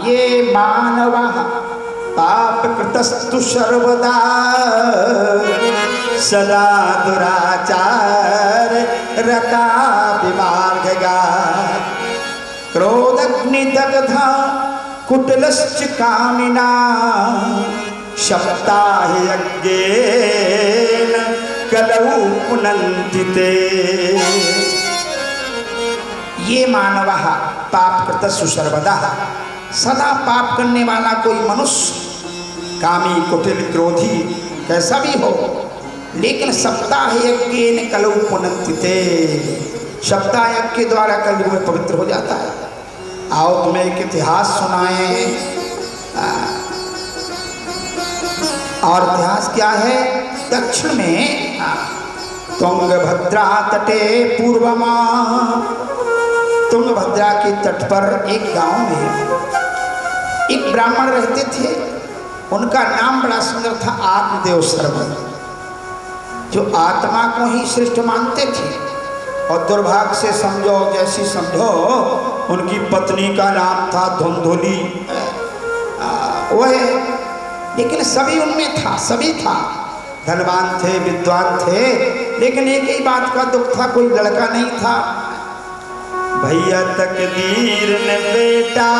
ये मानव पाप कृतस्तु सर्वदा सदा दुराचार रता विमार्गगा क्रोधग्निदग्धा कुटिलश्च कामिना सप्ताह यज्ञेन कलौ पुनन्ति ते। ये मानव पाप कृतस्तु सर्वदा, सदा पाप करने वाला कोई मनुष्य, कामी कुटिल क्रोधी कैसा भी हो, लेकिन सप्ताह यज्ञेन कलौ पुनन्ति ते, सप्ताह यज्ञ के द्वारा कलयुग में पवित्र हो जाता है। आओ तुम्हें एक इतिहास सुनाएं। और इतिहास क्या है? दक्षिण में तुंगभद्रा तटे पूर्वमा, तुंगभद्रा के तट पर एक गांव में एक ब्राह्मण रहते थे। उनका नाम बड़ा सुंदर था, आत्मदेव शर्मा, जो आत्मा को ही श्रेष्ठ मानते थे। और दुर्भाग्य से समझो, जैसी समझो, उनकी पत्नी का नाम था धुंधुली। वह लेकिन सभी उनमें था, सभी था, धनवान थे, विद्वान थे, लेकिन एक ही बात का दुख था, कोई लड़का नहीं था। भैया तकदीर ने बेटा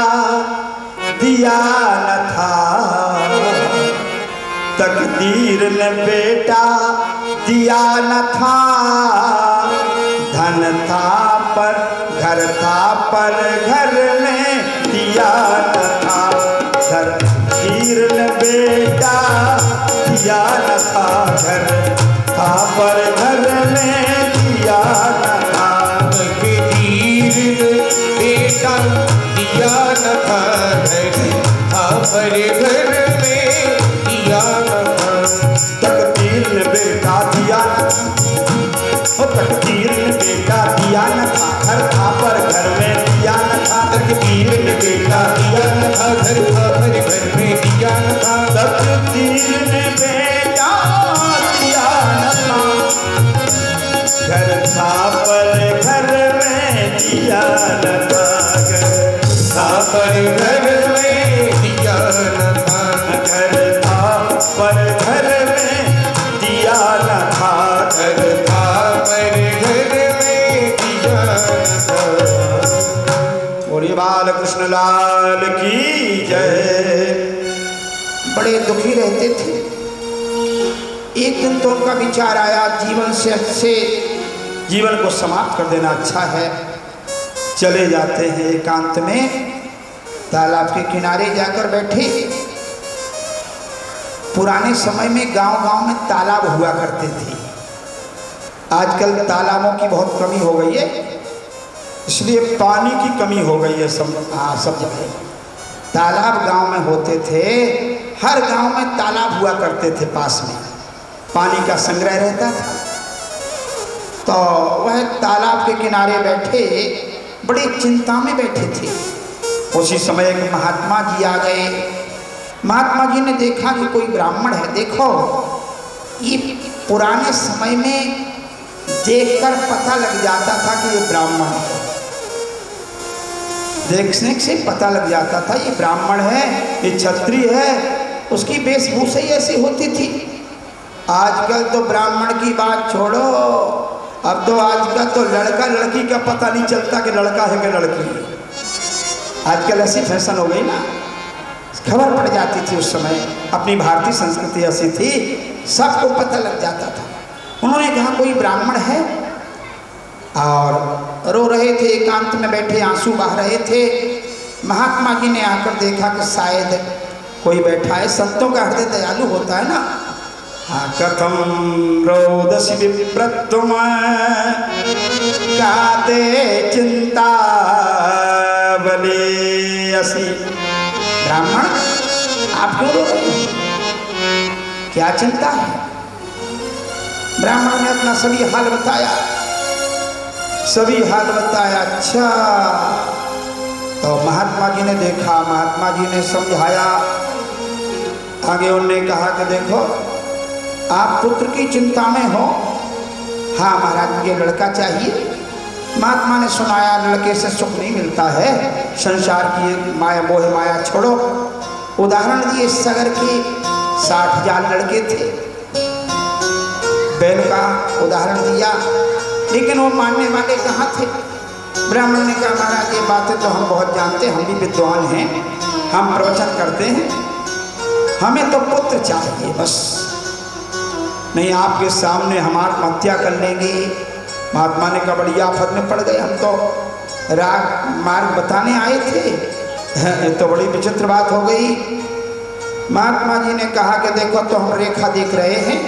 दिया न था, तकदीर ने बेटा दिया न था, धन था पर घर था पर घर में दिया न था, तकदीर ने बेटा दिया न था, घर था पर घर में दिया न था, तकदीर ने बेटा दिया न था, घर था पर घर में दिया न था, तकदीर ने बेटा दिया न था, तकदीर ने बेटा दिया न था, घर था पर घर में दिया न था, तकदीर ने बेटा दिया न था, घर था पर घर में दिया न था, तकदीर ने बेटा दिया न था, घर था पर घर में दिया न था, घर था पर घर में दिया न था, घर था पर घर में दिया न था, घर था पर घर में दिया न था। बोलिए बाल कृष्ण लाल की जय। बड़े दुखी रहते थे। एक दिन तो उनका विचार आया, जीवन से अच्छे जीवन को समाप्त कर देना अच्छा है। चले जाते हैं एकांत में, तालाब के किनारे जाकर बैठे। पुराने समय में गांव-गांव में तालाब हुआ करते थे। आजकल तालाबों की बहुत कमी हो गई है, इसलिए पानी की कमी हो गई है सब जगह। तालाब गांव में होते थे, हर गांव में तालाब हुआ करते थे, पास में पानी का संग्रह रहता था। तो वह तालाब के किनारे बैठे बड़ी चिंता में बैठे थे। उसी समय एक महात्मा जी आ गए। महात्मा जी ने देखा कि कोई ब्राह्मण है। देखो, ये पुराने समय में देखकर पता लग जाता था कि ये ब्राह्मण है, देखने से पता लग जाता था ये ब्राह्मण है, ये क्षत्रिय है। उसकी वेशभूषा ही ऐसी होती थी। आजकल तो ब्राह्मण की बात छोड़ो, अब तो आजकल तो लड़का लड़की का पता नहीं चलता कि लड़का है कि लड़की है। आजकल ऐसी फैशन हो गई ना, खबर पड़ जाती थी। उस समय अपनी भारतीय संस्कृति ऐसी थी, सबको पता लग जाता था। उन्होंने कहा कोई ब्राह्मण है, और रो रहे थे, एकांत में बैठे आंसू बहा रहे थे। महात्मा जी ने आकर देखा कि शायद कोई बैठा है। संतों का हृदय दयालु होता है ना। हाँ, कथम रोदसी विप्रत्वम काते चिंता बले असी। ब्राह्मण, आप क्यों रो रहे हैं? क्या चिंता है? ब्राह्मण ने अपना सभी हाल बताया, सभी हाल बताया। अच्छा, तो महात्मा जी ने देखा, महात्मा जी ने समझाया। आगे उन्होंने कहा कि देखो, आप पुत्र की चिंता में हो। हाँ महाराज, मुझे लड़का चाहिए। महात्मा ने सुनाया लड़के से सुख नहीं मिलता है, संसार की माया मोह माया छोड़ो। उदाहरण दिए सगर के 60,000 लड़के थे, बैल का उदाहरण दिया, लेकिन वो मानने वाले कहाँ थे। ब्राह्मण ने कहा महाराज ये बातें तो हम बहुत जानते हैं, हम भी विद्वान हैं, हम प्रवचन करते हैं, हमें तो पुत्र चाहिए बस, नहीं आपके सामने हम आत्महत्या कर लेंगे। महात्मा ने कहा बड़ी आफत में पड़ गए, हम तो राग मार्ग बताने आए थे, ये तो बड़ी विचित्र बात हो गई। महात्मा जी ने कहा कि देखो तो हम रेखा देख रहे हैं,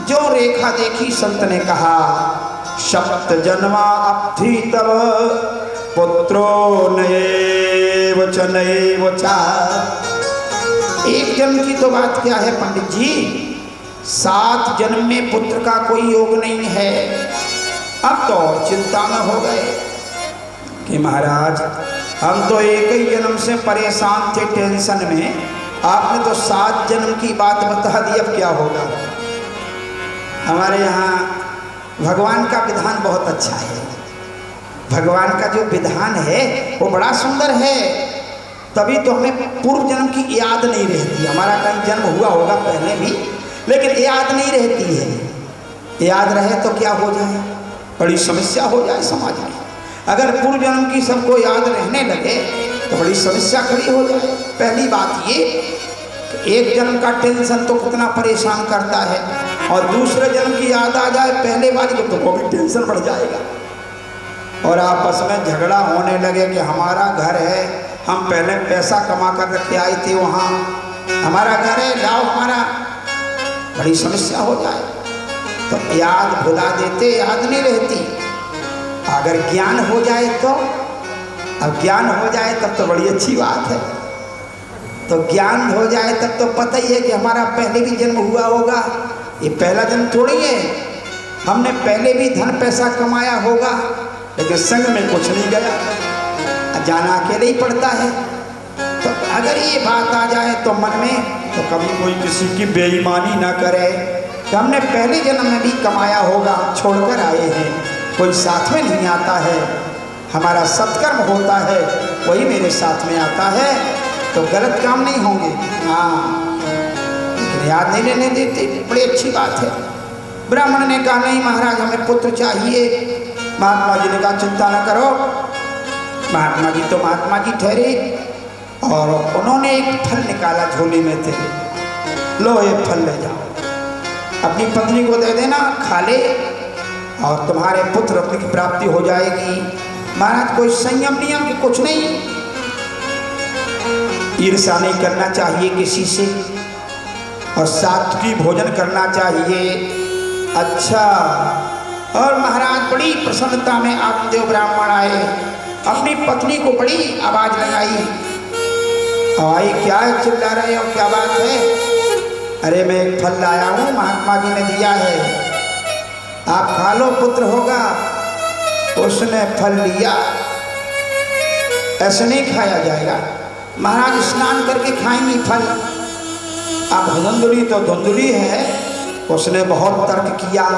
जो रेखा देखी संत ने कहा सप्त जन्मा अब्धि तव पुत्रो नएव च नएव चा। एक जन्म की तो बात क्या है पंडित जी, 7 जन्म में पुत्र का कोई योग नहीं है। अब तो और चिंता में हो गए कि महाराज हम तो एक ही जन्म से परेशान थे, टेंशन में, आपने तो 7 जन्म की बात बता दी, अब क्या होगा। हमारे यहाँ भगवान का विधान बहुत अच्छा है, भगवान का जो विधान है वो बड़ा सुंदर है, तभी तो हमें पूर्व जन्म की याद नहीं रहती। हमारा कहीं जन्म हुआ होगा पहले भी, लेकिन याद नहीं रहती है। याद रहे तो क्या हो जाए, बड़ी समस्या हो जाए समाज में। अगर पूर्व जन्म की सबको याद रहने लगे तो बड़ी समस्या खड़ी हो जाए। पहली बात ये कि एक जन्म का टेंशन तो कितना परेशान करता है, और दूसरे जन्म की याद आ जाए पहले वाली को, तो वो भी टेंशन बढ़ जाएगा। और आपस में झगड़ा होने लगे कि हमारा घर है, हम पहले पैसा कमा कर रखे आए थे, वहाँ हमारा घर है, लाओ हमारा, बड़ी समस्या हो जाए। तो याद भुला देते, याद नहीं रहती। अगर ज्ञान हो जाए तो, अब ज्ञान हो जाए तब तो बड़ी अच्छी बात है। तो ज्ञान हो जाए तब तो पता ही है कि हमारा पहले भी जन्म हुआ होगा, ये पहला जन्म थोड़ी है, हमने पहले भी धन पैसा कमाया होगा, लेकिन संग में कुछ नहीं गया, जाना अकेले ही पड़ता है। तो अगर ये बात आ जाए तो मन में, तो कभी कोई किसी की बेईमानी ना करे कि हमने पहले जन्म में भी कमाया होगा, छोड़कर आए हैं, कोई साथ में नहीं आता है, हमारा सत्कर्म होता है वही मेरे साथ में आता है, तो गलत काम नहीं होंगे। हाँ, लेकिन याद नहीं रहने देते, बड़ी अच्छी बात है। ब्राह्मण ने कहा नहीं महाराज हमें पुत्र चाहिए। महात्मा जी ने कहा चिंता न करो। महात्मा जी तो महात्मा जी ठहरे, और उन्होंने एक फल निकाला झोले में थे, लो ये फल ले जाओ, अपनी पत्नी को दे देना, खा ले और तुम्हारे पुत्र रत्न की प्राप्ति हो जाएगी। महाराज कोई संयम नियम की कुछ नहीं, ईर्ष्या नहीं करना चाहिए किसी से, और सात्विक भोजन करना चाहिए। अच्छा, और महाराज बड़ी प्रसन्नता में आत्मदेव ब्राह्मण आए, अपनी पत्नी को बड़ी आवाज लगाई, आई क्या चिल्ला रहे हो, क्या बात है? अरे मैं एक फल लाया हूँ, महात्मा जी ने दिया है, आप खा लो, पुत्र होगा। उसने फल लिया, ऐसे नहीं खाया जाएगा, महाराज स्नान करके खाएंगी फल। अब धुंधली तो धुंधली है, उसने बहुत तर्क किया।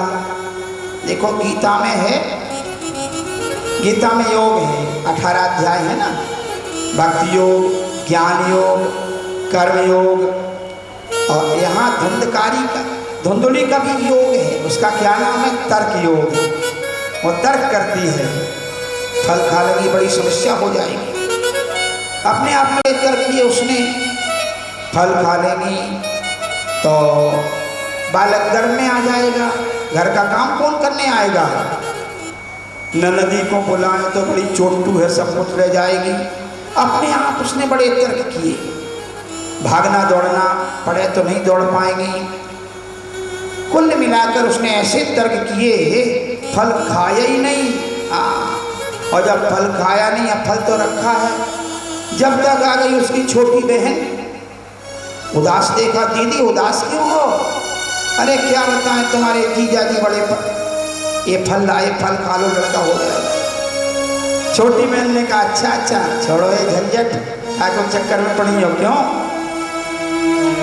देखो गीता में है, गीता में योग है, 18 अध्याय है ना, भक्ति योग, ज्ञान योग, कर्म योग, और यहाँ धुंधली का भी योग है, उसका क्या नाम है? तर्क योग। वो तर्क करती है, फल खा लगी बड़ी समस्या हो जाएगी। अपने आप में तर्क किए उसने, फल खा लेगी तो बालक गर्भ में आ जाएगा, घर का काम कौन करने आएगा? नदी को बुलाए तो बड़ी चोटू है, सब कुछ रह जाएगी। अपने आप उसने बड़े तर्क किए, भागना दौड़ना पड़े तो नहीं दौड़ पाएंगी। कुल मिलाकर उसने ऐसे तर्क किए, फल खाया ही नहीं। और जब फल खाया नहीं, अब फल तो रखा है। जब तक आ गई उसकी छोटी बहन, उदास देखा, दीदी उदास क्यों हो? अरे क्या बताएं, तुम्हारे जीजा जी बड़े ये फल लाए, फल खा लो, लड़का हो जाएगा। छोटी बहन ने कहा अच्छा अच्छा छोड़ो ये झंझट, को चक्कर में पड़ी हो क्यों?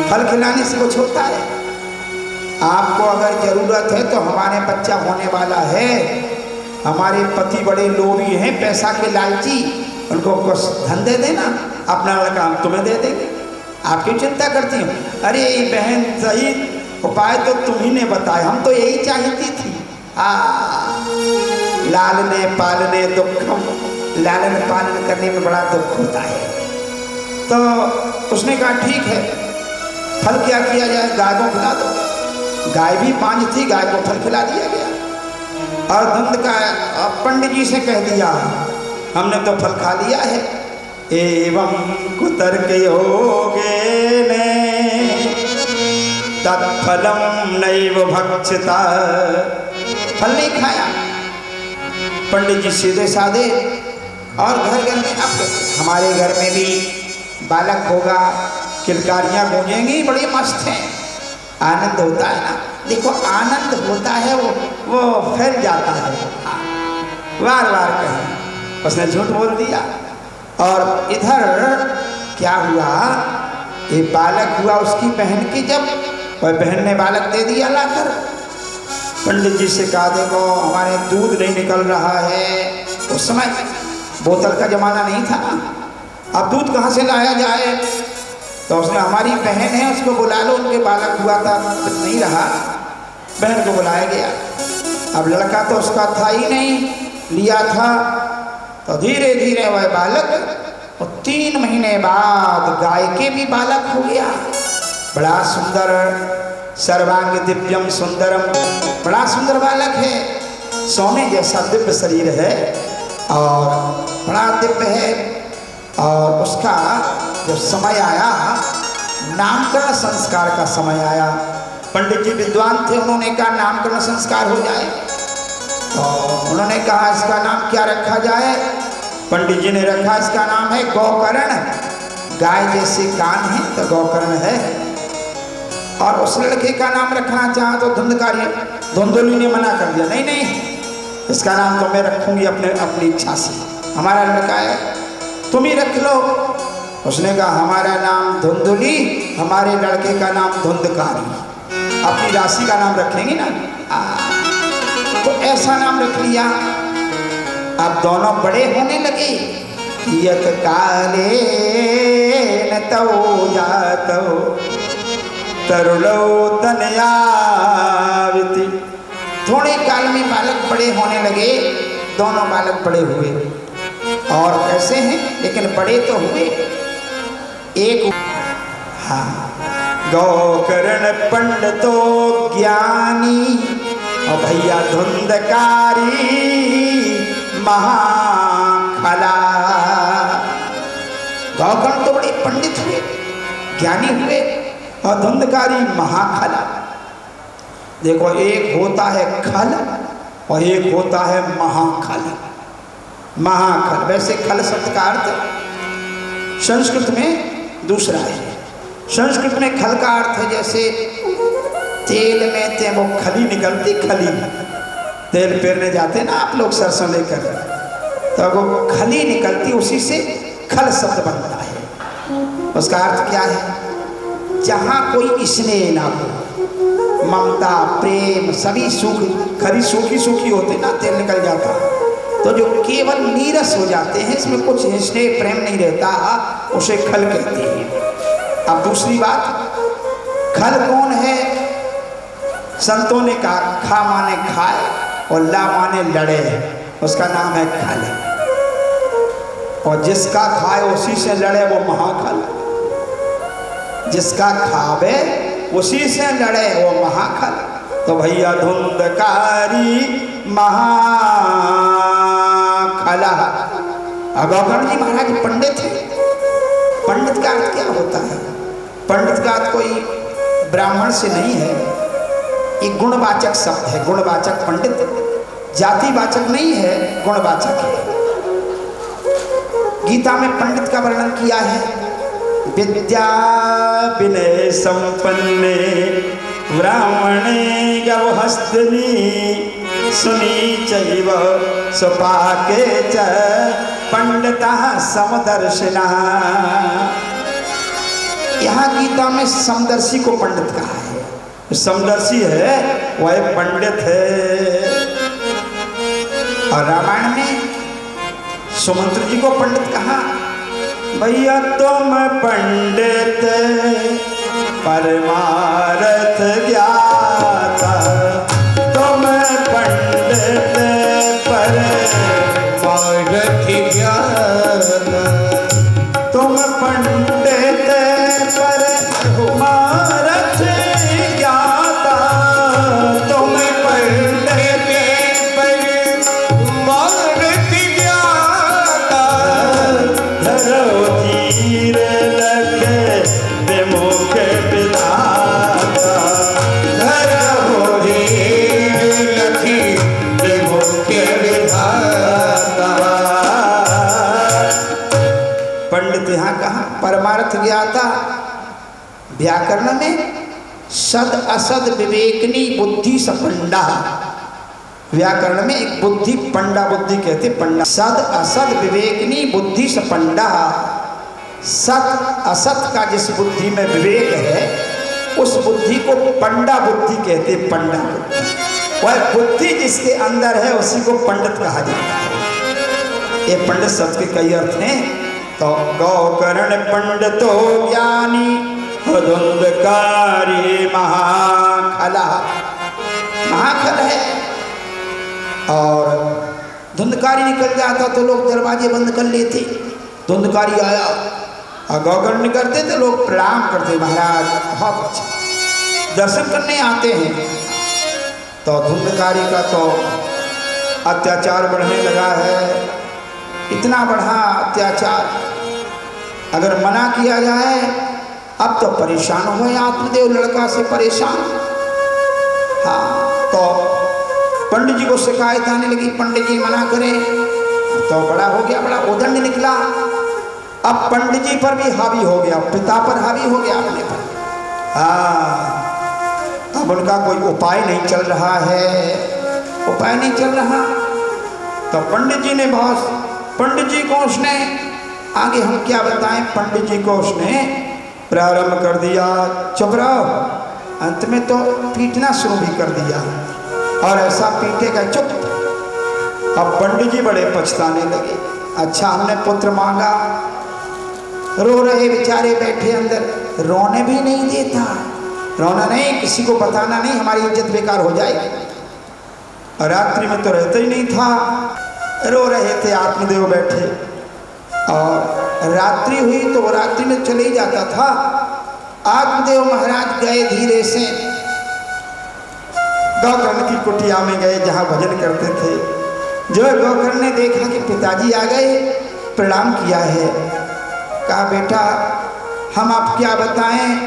फल खिलाने से कुछ होता है? आपको अगर जरूरत है तो हमारे बच्चा होने वाला है, हमारे पति बड़े लोभी हैं, पैसा के लालची, उनको कुछ धन दे देना, अपना लड़का हम तुम्हें दे देंगे, आप क्यों चिंता करती हो? अरे बहन सही उपाय तो तुम्ही ने बताया, हम तो यही चाहती थी। लालने पालने दुखम, लालन पालन करने में बड़ा दुख होता है। तो उसने कहा ठीक है, फल क्या किया जाए, गाय को खिला दो। गाय भी 5 थी, गाय को फल खिला दिया गया। और धुंध का पंडित जी से कह दिया हमने तो फल खा लिया है। एवं कुतर्क योगे ने तत्फलम नैव भक्षिता, फल नहीं खाया। पंडित जी सीधे साधे, और घर घर में अब हमारे घर में भी बालक होगा, किलकारियाँ गूंजेंगी, बड़ी मस्त हैं, आनंद होता है ना। देखो आनंद होता है वो फैल जाता है, बार बार कहीं उसने झूठ बोल दिया। और इधर क्या हुआ, ये बालक हुआ उसकी बहन की, जब वह बहन ने बालक दे दिया लाकर। पंडित जी से कहा देखो हमारे दूध नहीं निकल रहा है, उस समय बोतल का जमाना नहीं था ना, अब दूध कहाँ से लाया जाए? तो उसने हमारी बहन है उसको बुला लो, उनके बालक हुआ था नहीं रहा, बहन को बुलाया गया। अब लड़का तो उसका था ही नहीं, लिया था, तो धीरे धीरे वह बालक, और 3 महीने बाद गाय के भी बालक हो गया। बड़ा सुंदर, सर्वांग दिव्यम सुंदरम, बड़ा सुंदर बालक है, सोने जैसा दिव्य शरीर है और बड़ा दिव्य है। और उसका जब समय आया, नामकरण संस्कार का समय आया, पंडित जी विद्वान थे, उन्होंने कहा नामकरण संस्कार हो जाए। तो उन्होंने कहा इसका नाम क्या रखा जाए? पंडित जी ने रखा, इसका नाम है गौकर्ण, गाय जैसे कान है तो गौकर्ण है। और उस लड़के का नाम रखना चाहा तो धुंधकारी, धुंधुली ने मना कर दिया, नहीं नहीं इसका नाम तो मैं रखूंगी अपनी इच्छा से, हमारा लड़का है, तुम ही रख लो। उसने कहा हमारा नाम धुंधुली, हमारे लड़के का नाम धुंधकारी, अपनी राशि का नाम रखेंगे ना। तो ऐसा नाम रख लिया। अब दोनों बड़े होने लगे। यत काले न तौ जातो तरुलो तनयाविति, थोड़े काल में बालक बड़े होने लगे, दोनों बालक बड़े हुए। और कैसे हैं, लेकिन बड़े तो हुए। एक गौकर्ण पंडितो ज्ञानी, और भैया धुंधकारी महाखला। गौकर्ण तो बड़े पंडित हुए, ज्ञानी हुए, और धुंधकारी महाखला। देखो एक होता है खल और एक होता है महाखल। महाखल, वैसे खल शब्द का अर्थ संस्कृत में दूसरा है। संस्कृत में खल का अर्थ है जैसे तेल में ते वो खली निकलती, खली तेल पेरने जाते ना आप लोग सरसों लेकर, तो वो खली निकलती, उसी से खल शब्द बनता है। उसका अर्थ क्या है? जहाँ कोई स्नेह ना हो, ममता प्रेम सभी सूख, खरी सूखी सूखी होते ना, तेल निकल जाता, तो जो केवल नीरस हो जाते हैं, इसमें कुछ स्नेह प्रेम नहीं रहता, उसे खल कहते हैं। अब दूसरी बात, खल कौन है? संतों ने कहा खा माने खाए और ला माने लड़े, उसका नाम है खल। और जिसका खाए उसी से लड़े वो महाखल, जिसका खावे उसी से लड़े वो महाखल। तो भैया धुंधकारी महाखला। गौकर्ण जी महाराज पंडित थे। पंडित का अर्थ क्या होता है? पंडित का अर्थ कोई ब्राह्मण से नहीं है, एक गुणवाचक शब्द है। गुणवाचक पंडित, जातिवाचक नहीं है, गुणवाचक है। गीता में पंडित का वर्णन किया है, विद्या विनय संपन्ने ब्राह्मणे गवहस्तिनी सुनी चैव सुपाके च पंडितः समदर्शिनः। यहाँ गीता में समदर्शी को पंडित कहा है। समदर्शी है वह पंडित है। और रामायण में सुमंत्र जी को पंडित कहा, भैया तुम पंडित परमार्थ ज्ञाता, तुम पंडित परमार्थ ज्ञाता, तुम पंडित परमार्थ ज्ञाता, तुम पंडित परमार्थ ज्ञाता, धरो धीर लख विमुख विधाता, धरो धीर लख विमुख विधाता। पंडित यहाँ कहा परमार्थ ज्ञाता, व्याकरण में सद असद विवेकनी बुद्धि सपंडा, व्याकरण में एक बुद्धि पंडा, बुद्धि कहते पंडा, सद असद विवेकनी बुद्धि सपंडा, सत असत का जिस बुद्धि में विवेक है उस बुद्धि को पंडा बुद्धि कहते, पंडा बुद्धि, वह बुद्धि जिसके अंदर है उसी को पंडित कहा जाता है। ये पंडित शब्द के कई अर्थ हैं। तो गौकर्ण पंडितो ज्ञानी धुंधकारी महाखला, महाखल है। और धुंधकारी निकल जाता तो लोग दरवाजे बंद कर लेते, धुंधकारी आया और गौकर्ण करते थे, लोग प्रणाम करते, महाराज बहुत अच्छा दर्शन करने आते हैं। तो धुंधकारी का तो अत्याचार बढ़ने लगा है, इतना बढ़ा अत्याचार, अगर मना किया जाए अब तो परेशान हो गए आत्मदेव, लड़का से परेशान। हाँ, तो पंडित जी को शिकायत आने लगी, पंडित जी मना करें, तो बड़ा हो गया, बड़ा उदंड निकला। अब पंडित जी पर भी हावी हो गया, पिता पर हावी हो गया अपने पर। हाँ, अब उनका कोई उपाय नहीं चल रहा है, उपाय नहीं चल रहा। तो पंडित जी ने बहुत, पंडित जी को उसने आगे हम क्या बताएं, पंडित जी को उसने प्रारंभ कर दिया, चुप रहो, अंत में तो पीटना शुरू भी कर दिया, और ऐसा पीटेगा चुप। अब पंडित जी बड़े पछताने लगे, अच्छा हमने पुत्र मांगा, रो रहे बेचारे बैठे अंदर, रोने भी नहीं देता, रोना नहीं, किसी को बताना नहीं, हमारी इज्जत बेकार हो जाएगी। और रात्रि में तो रहता ही नहीं था, रो रहे थे, आत्मदेव बैठे, और रात्रि हुई तो वो रात्रि में चले ही जाता था। आत्मदेव महाराज गए धीरे से गौकर्ण की कुटिया में गए जहाँ भजन करते थे। जो गौकर्ण ने देखा कि पिताजी आ गए, प्रणाम किया है, कहा बेटा हम आप क्या बताएं,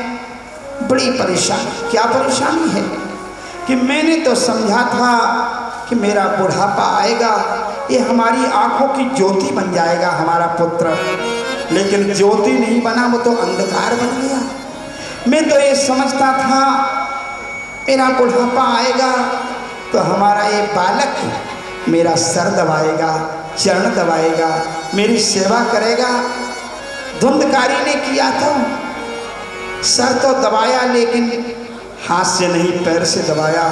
बड़ी परेशानी। क्या परेशानी है? कि मैंने तो समझा था कि मेरा बुढ़ापा आएगा, ये हमारी आंखों की ज्योति बन जाएगा हमारा पुत्र, लेकिन ज्योति नहीं बना, वो तो अंधकार बन गया। मैं तो ये समझता था मेरा बुढ़ापा आएगा तो हमारा ये बालक मेरा सर दबाएगा, चरण दबाएगा, मेरी सेवा करेगा। धुंधकारी ने किया था, सर तो दबाया लेकिन हाथ से नहीं, पैर से दबाया।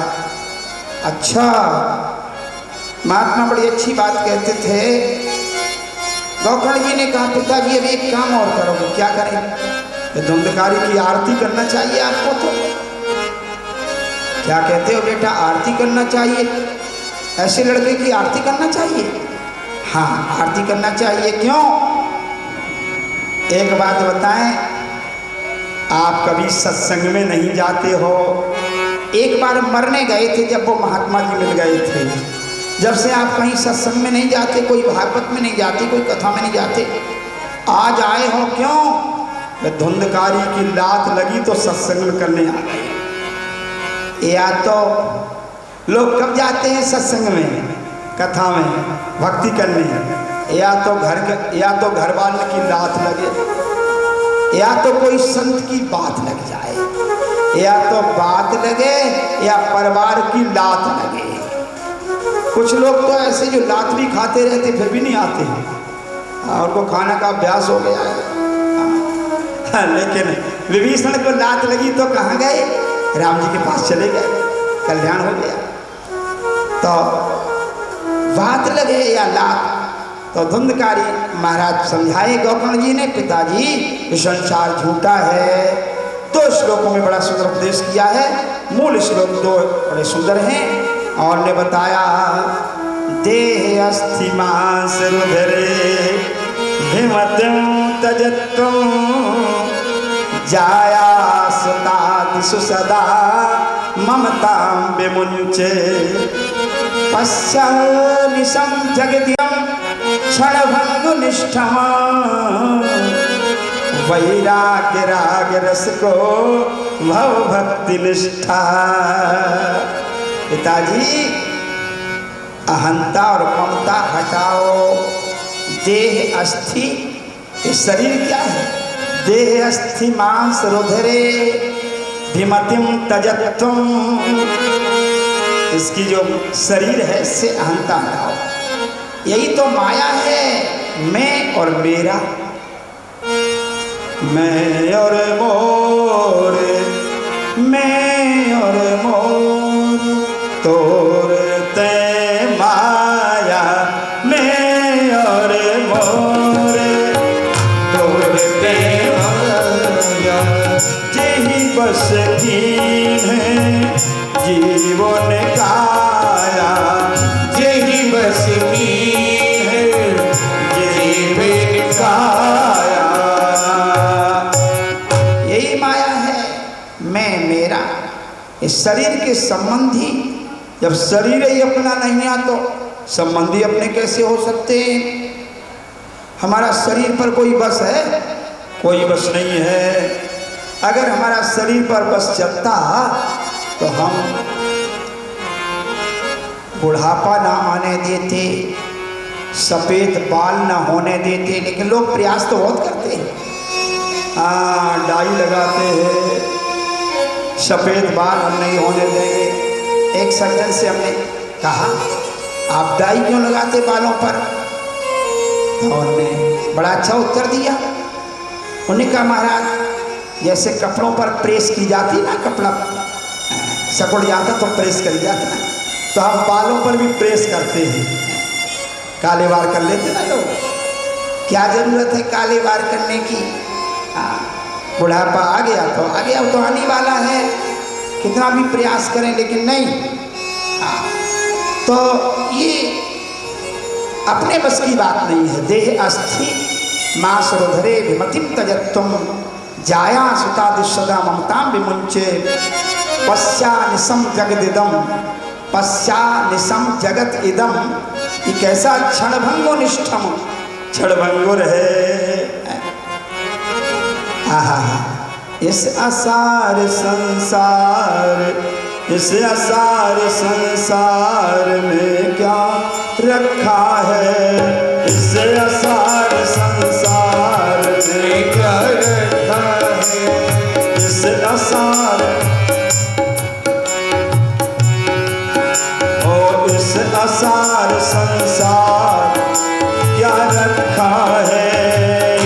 अच्छा, महात्मा बड़ी अच्छी बात कहते थे। गौकर्ण जी ने कहा पिताजी अब एक काम और करोगे, क्या करें? धुंधकारी की आरती करना चाहिए आपको। तो क्या कहते हो बेटा? आरती करना चाहिए, ऐसे लड़के की आरती करना चाहिए। हाँ, आरती करना चाहिए। क्यों? एक बात बताएं, आप कभी सत्संग में नहीं जाते हो? एक बार मरने गए थे जब वो महात्मा जी मिल गए थे। जब से आप कहीं सत्संग में नहीं जाते, कोई भागवत में नहीं जाते, कोई कथा में नहीं जाते, आज आए हो। क्यों? धुंधकारी की लात लगी तो सत्संग में करने आ गए। या तो लोग कब जाते हैं सत्संग में, कथा में, भक्ति करने, या तो घर वाले की लात लगे, या तो कोई संत की बात लग जाए, या तो बात लगे या परिवार की लात लगे। कुछ लोग तो ऐसे जो लात भी खाते रहते फिर भी नहीं आते हैं, उनको खाना का अभ्यास हो गया है। लेकिन विभीषण को लात लगी तो कहाँ गए? राम जी के पास चले गए, कल्याण हो गया। तो वात लगे या लात। तो धुंधकारी महाराज समझाए गोकर्ण जी ने, पिताजी ये संसार झूठा है। 2 श्लोकों में बड़ा सुंदर उपदेश किया है। मूल श्लोक 2 बड़े सुंदर हैं और ने बताया देह अस्थि मांस रुधिरे हिमतिम तजत्वं जाया सुतादिषु सदा ममतां विमुञ्चे पश्यानिशं जगद्यं क्षणभङ्गुनिष्ठम् वैराग्य राग रस को भव भक्ति निष्ठा। पिताजी अहंता और ममता हटाओ। देह अस्थि, ये शरीर क्या है? देह अस्थि मांस रुधिरे भिमतिम तजत्वं, इसकी जो शरीर है इससे अहंता हटाओ। यही तो माया है, मैं और मेरा, मैं और मोर, मैं और मोर तोरते माया, मैं और मोर तोरते माया। यही बस कीन है जीवन काया, यही बस कीन है जीवन काया। यही माया है, मैं मेरा। इस शरीर के संबंधी, जब शरीर ही अपना नहीं है तो संबंधी अपने कैसे हो सकते हैं? हमारा शरीर पर कोई बस है? कोई बस नहीं है। अगर हमारा शरीर पर बस चलता तो हम बुढ़ापा ना आने देते, सफ़ेद बाल ना होने देते। लेकिन लोग प्रयास तो बहुत करते हैं, हाँ डाई लगाते हैं, सफ़ेद बाल हम नहीं होने देंगे। एक सज्जन से हमने कहा आप डाई क्यों लगाते बालों पर? तो उन्होंने बड़ा अच्छा उत्तर दिया। उन्होंने कहा महाराज जैसे कपड़ों पर प्रेस की जाती ना, कपड़ा सिकुड़ जाता तो प्रेस करी जाती ना, तो हम बालों पर भी प्रेस करते हैं, काले बाल कर लेते ना लोग। क्या जरूरत है काले बाल करने की? बुढ़ापा आ गया तो आ गया, तो आने वाला है, कितना भी प्रयास करें लेकिन नहीं। तो ये अपने बस की बात नहीं है। देह अस्थि मांस रुधिरे विमतिम तजत्वं जाया सुतादिसदा ममतां विमुञ्चे पश्यानिशं जगदिदं, पश्यानिशं जगत इदं। ये कैसा क्षणभंगो निष्ठम, क्षणभंगुर है। आहा, इस असार संसार, इस असार संसार में क्या रखा है? इस असार संसार में क्या रखा है? इस असार, ओ इस असार संसार क्या रखा है?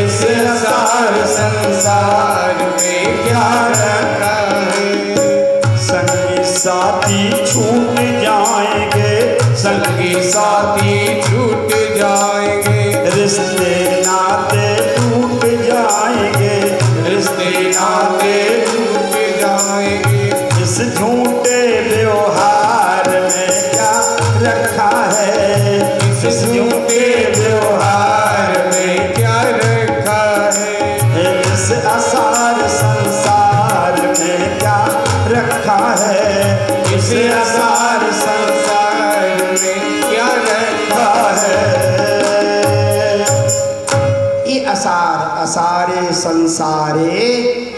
इस असार संसार में क्या रखा है? संगी साथी छूट जाएंगे, संगी साथी छूट जाएंगे, रिश्ते नाते टूट जाएंगे, रिश्ते नाते टूट जाएंगे। इस झूठे व्यवहार में क्या रखा है? इस झूठे व्यवहार में क्या रखा है? इस असार संसार में क्या रखा है? इस असार संसार में क्या रखा है? ये असार, असारे संसारे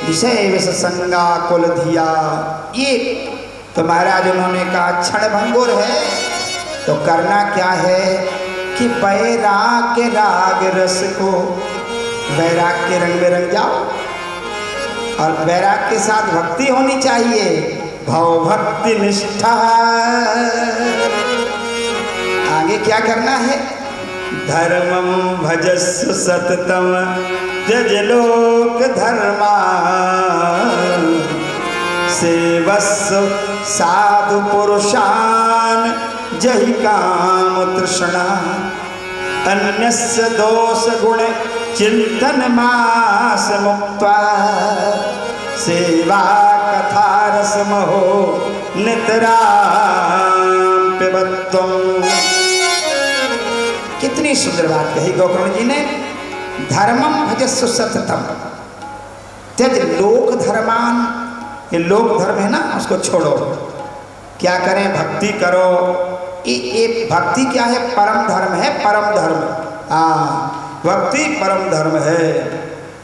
विषय विष संगा कुल धिया। ये तो महाराज उन्होंने कहा क्षणभंगुर है। तो करना क्या है कि वैराग्य राग रस को, वैराग के रंग में रंग जाओ, और वैराग के साथ भक्ति होनी चाहिए, भव भक्ति निष्ठा। आगे क्या करना है? धर्मं भजस्व सततम त्यज लोक धर्मा, सेवस्व साधु पुरुषान जहि काम तृष्णा अन्यस्य दोष गुण चिंतन मास मुक्त्वा सेवा कथा रस महो नितराम पिबत्वम्। कितनी सुंदर बात कही गोकर्ण जी ने। धर्मम भजस्व सततम त्यज लोक धर्मान। ये लोक धर्म है ना, उसको छोड़ो। क्या करें? भक्ति करो। ये भक्ति क्या है? परम धर्म है, परम धर्म। हाँ, भक्ति परम धर्म है।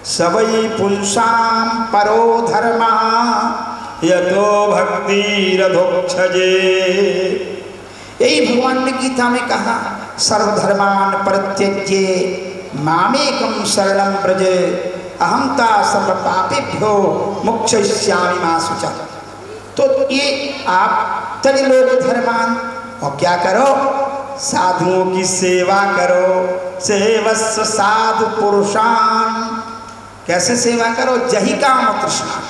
सबई पुंसाम परो धर्मा यतो भक्ति रधोक्षजे। यही भगवान ने गीता में कहा, सर्वधर्मान परित्यज्य मामेकं शरणं व्रज अहंता सर्व पापेभ्यो मोक्षयिष्यामि मा शुचः। तो ये आप त्यज लोक धर्मान और क्या करो? साधुओं की सेवा करो। सेवस्व साधु पुरुषान। कैसे सेवा करो? जहि काम तृष्णा।